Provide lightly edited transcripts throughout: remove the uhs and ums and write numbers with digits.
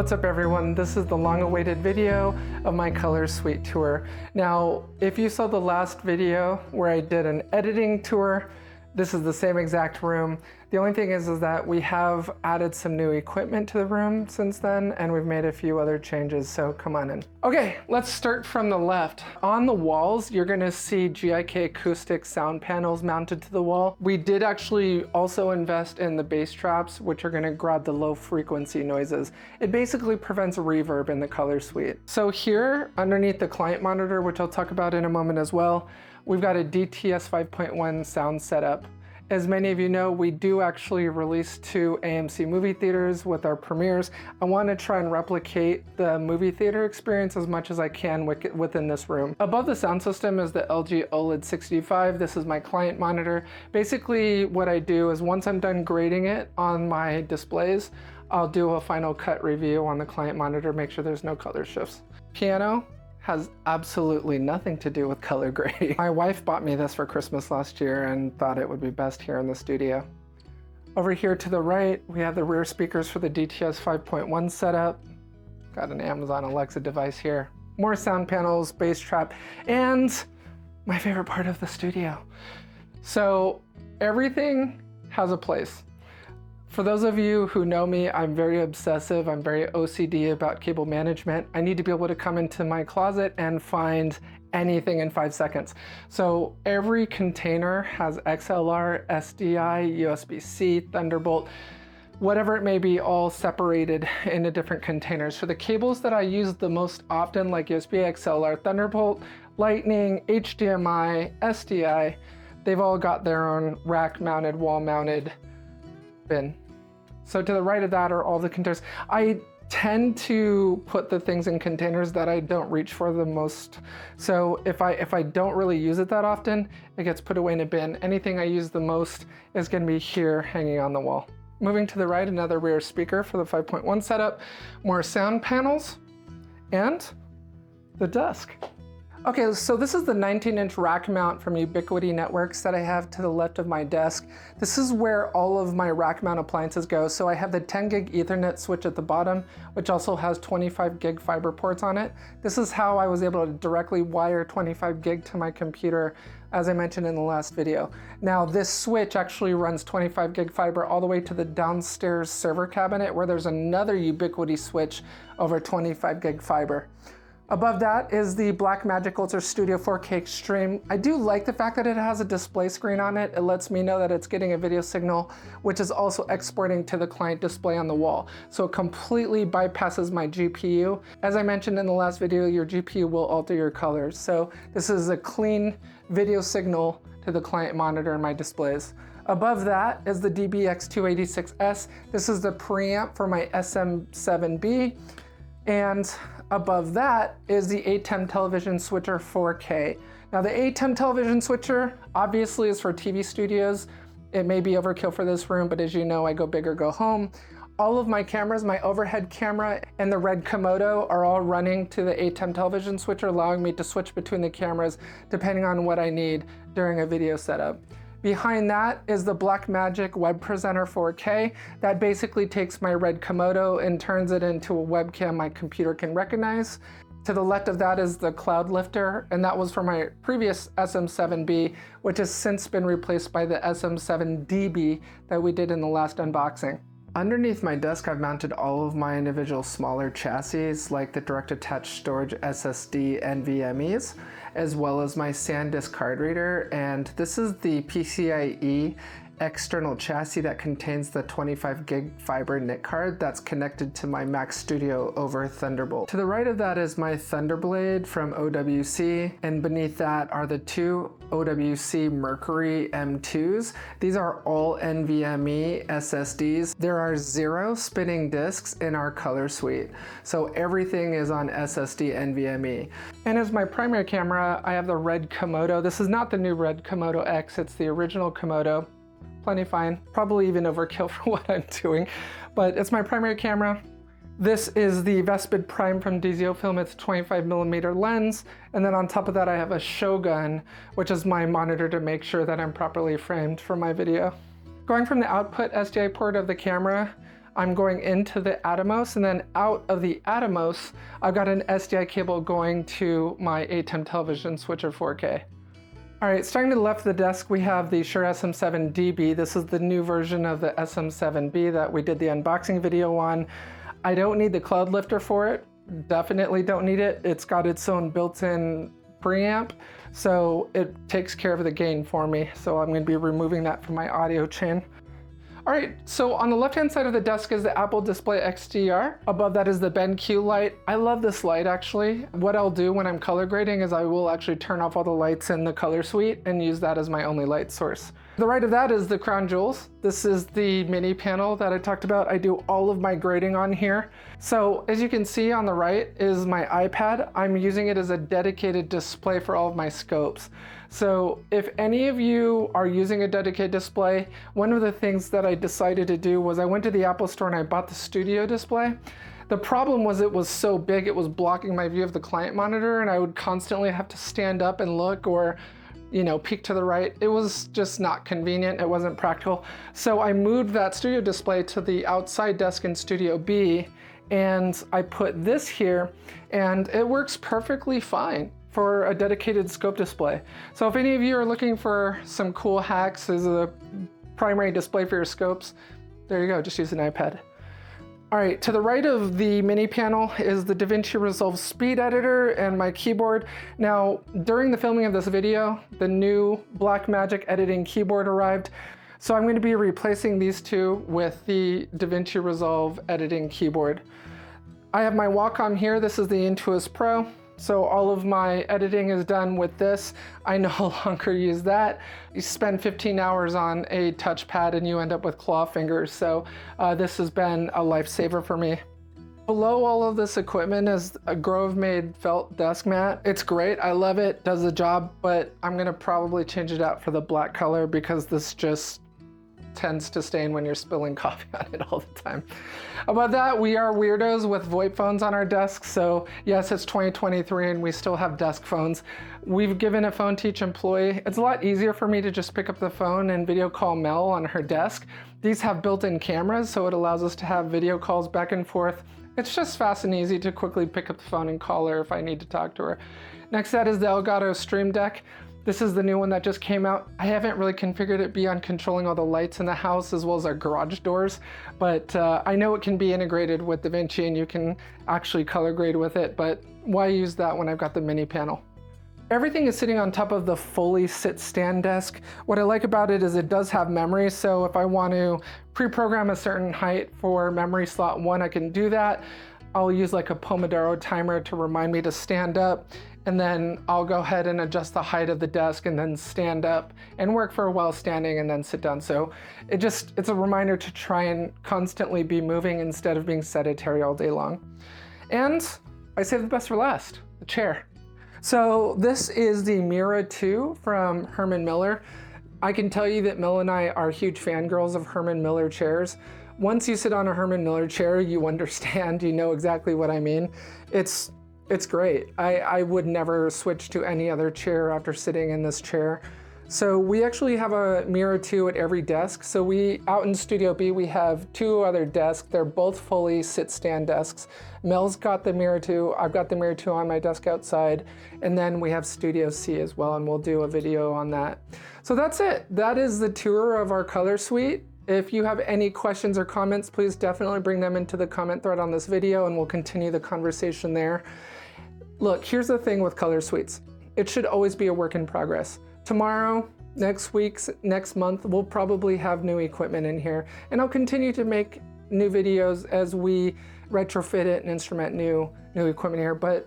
What's up everyone? This is the long-awaited video of my Color Suite tour. Now, if you saw the last video where I did an editing tour, this is the same exact room. The only thing is that we have added some new equipment to the room since then, and we've made a few other changes, so come on in. Okay, let's start from the left. On the walls, you're gonna see GIK Acoustics Sound Panels mounted to the wall. We did actually also invest in the bass traps, which are gonna grab the low frequency noises. It basically prevents reverb in the Color Suite. So here, underneath the client monitor, which I'll talk about in a moment as well, we've got a DTS 5.1 sound setup. As many of you know, we do actually release to AMC movie theaters with our premieres. I want to try and replicate the movie theater experience as much as I can within this room. Above the sound system is the LG OLED 65. This is my client monitor. Basically, what I do is once I'm done grading it on my displays, I'll do a final cut review on the client monitor, make sure there's no color shifts. Piano has absolutely nothing to do with color grading. My wife bought me this for Christmas last year and thought it would be best here in the studio. Over here to the right, we have the rear speakers for the DTS 5.1 setup. Got an Amazon Alexa device here. More sound panels, bass trap, and my favorite part of the studio. So everything has a place. For those of you who know me, I'm very obsessive, I'm very OCD about cable management. I need to be able to come into my closet and find anything in 5 seconds. So every container has XLR, SDI, USB-C, Thunderbolt, whatever it may be, all separated into different containers. For the cables that I use the most often, like USB, XLR, Thunderbolt, Lightning, HDMI, SDI, they've all got their own rack-mounted, wall-mounted bin. So to the right of that are all the containers. I tend to put the things in containers that I don't reach for the most. So if I don't really use it that often, it gets put away in a bin. Anything I use the most is gonna be here hanging on the wall. Moving to the right, another rear speaker for the 5.1 setup, more sound panels, and the desk. Okay, so this is the 19-inch rack mount from Ubiquiti Networks that I have to the left of my desk. This is where all of my rack mount appliances go. So I have the 10 gig Ethernet switch at the bottom, which also has 25 gig fiber ports on it. This is how I was able to directly wire 25 gig to my computer, as I mentioned in the last video. Now this switch actually runs 25 gig fiber all the way to the downstairs server cabinet, where there's another Ubiquiti switch over 25 gig fiber. Above that is the Blackmagic Ultra Studio 4K Extreme. I do like the fact that it has a display screen on it. It lets me know that it's getting a video signal, which is also exporting to the client display on the wall. So it completely bypasses my GPU. As I mentioned in the last video, your GPU will alter your colors. So this is a clean video signal to the client monitor and my displays. Above that is the DBX286S. This is the preamp for my SM7B. And above that is the ATEM television switcher 4K. Now the ATEM television switcher obviously is for TV studios. It may be overkill for this room, but as you know, I go big or go home. All of my cameras, my overhead camera and the red Komodo are all running to the ATEM television switcher, allowing me to switch between the cameras depending on what I need during a video setup. Behind that is the Blackmagic Web Presenter 4K. That basically takes my red Komodo and turns it into a webcam my computer can recognize. To the left of that is the Cloud Lifter, and that was for my previous SM7B, which has since been replaced by the SM7DB that we did in the last unboxing. Underneath my desk, I've mounted all of my individual smaller chassis, like the direct attached storage SSD NVMEs, as well as my SanDisk card reader. And this is the PCIe external chassis that contains the 25 gig fiber NIC card that's connected to my Mac Studio over Thunderbolt. To the right of that is my Thunderblade from OWC, and beneath that are the two OWC Mercury M2s. These are all NVMe SSDs. There are 0 spinning disks in our Color Suite, so everything is on SSD NVMe. And as my primary camera, I have the red Komodo. This is not the new red Komodo X, it's the original Komodo. Plenty fine, probably even overkill for what I'm doing, but it's my primary camera. This is the Vespid Prime from DZOFilm. It's a 25mm lens. And then on top of that, I have a Shogun, which is my monitor to make sure that I'm properly framed for my video. Going from the output SDI port of the camera, I'm going into the Atomos, and then out of the Atomos, I've got an SDI cable going to my ATEM television switcher 4K. All right, starting to the left of the desk, we have the Shure SM7DB. This is the new version of the SM7B that we did the unboxing video on. I don't need the cloud lifter for it. Definitely don't need it. It's got its own built-in preamp, so it takes care of the gain for me. So I'm going to be removing that from my audio chain. All right, so on the left-hand side of the desk is the Apple Display XDR. Above that is the BenQ light. I love this light, actually. What I'll do when I'm color grading is I will actually turn off all the lights in the color suite and use that as my only light source. To the right of that is the crown jewels. This is the mini panel that I talked about. I do all of my grading on here. So as you can see on the right is my iPad. I'm using it as a dedicated display for all of my scopes. So if any of you are using a dedicated display, one of the things that I decided to do was I went to the Apple store and I bought the studio display. The problem was it was so big, it was blocking my view of the client monitor, and I would constantly have to stand up and look or, you know, peek to the right. It was just not convenient. It wasn't practical. So I moved that studio display to the outside desk in Studio B, and I put this here, and it works perfectly fine for a dedicated scope display. So if any of you are looking for some cool hacks as a primary display for your scopes, there you go, just use an iPad. All right, to the right of the mini panel is the DaVinci Resolve Speed Editor and my keyboard. Now, during the filming of this video, the new Blackmagic editing keyboard arrived. So I'm going to be replacing these two with the DaVinci Resolve editing keyboard. I have my Wacom here. This is the Intuos Pro. So all of my editing is done with this. I no longer use that. You spend 15 hours on a touchpad and you end up with claw fingers. So this has been a lifesaver for me. Below all of this equipment is a Grove-made felt desk mat. It's great, I love it, does the job, but I'm gonna probably change it out for the black color because this just tends to stain when you're spilling coffee on it all the time. Above that, we are weirdos with VoIP phones on our desks. So yes, it's 2023 and we still have desk phones. We've given a phone to each employee. It's a lot easier for me to just pick up the phone and video call Mel on her desk. These have built-in cameras, so it allows us to have video calls back and forth. It's just fast and easy to quickly pick up the phone and call her if I need to talk to her. Next to that is the Elgato Stream Deck. This is the new one that just came out. I haven't really configured it beyond controlling all the lights in the house as well as our garage doors, but I know it can be integrated with DaVinci and you can actually color grade with it, but why use that when I've got the mini panel? Everything is sitting on top of the fully sit stand desk. What I like about it is it does have memory, so if I want to pre-program a certain height for memory slot 1, I can do that. I'll use like a Pomodoro timer to remind me to stand up, and then I'll go ahead and adjust the height of the desk and then stand up and work for a while standing and then sit down. So it's a reminder to try and constantly be moving instead of being sedentary all day long. And I saved the best for last, the chair. So this is the Mira 2 from Herman Miller. I can tell you that Mel and I are huge fangirls of Herman Miller chairs. Once you sit on a Herman Miller chair, you understand, you know exactly what I mean. It's great. I would never switch to any other chair after sitting in this chair. So we actually have a Mira 2 at every desk. So out in Studio B, we have 2 other desks. They're both fully sit-stand desks. Mel's got the Mira 2, I've got the Mira 2 on my desk outside, and then we have Studio C as well, and we'll do a video on that. So that's it. That is the tour of our color suite. If you have any questions or comments, please definitely bring them into the comment thread on this video and we'll continue the conversation there. Look, here's the thing with color suites. It should always be a work in progress. Tomorrow, next week, next month, we'll probably have new equipment in here, and I'll continue to make new videos as we retrofit it and instrument new equipment here. But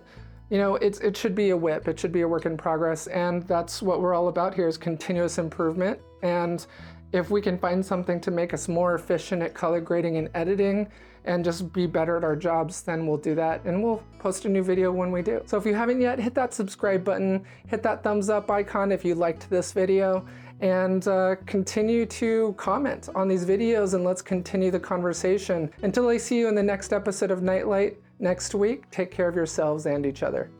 you know, it should be a whip. It should be a work in progress, and that's what we're all about here, is continuous improvement. And if we can find something to make us more efficient at color grading and editing and just be better at our jobs, then we'll do that, and we'll post a new video when we do. So if you haven't yet, hit that subscribe button, hit that thumbs up icon if you liked this video, and continue to comment on these videos, and let's continue the conversation. Until I see you in the next episode of Nightlight next week, take care of yourselves and each other.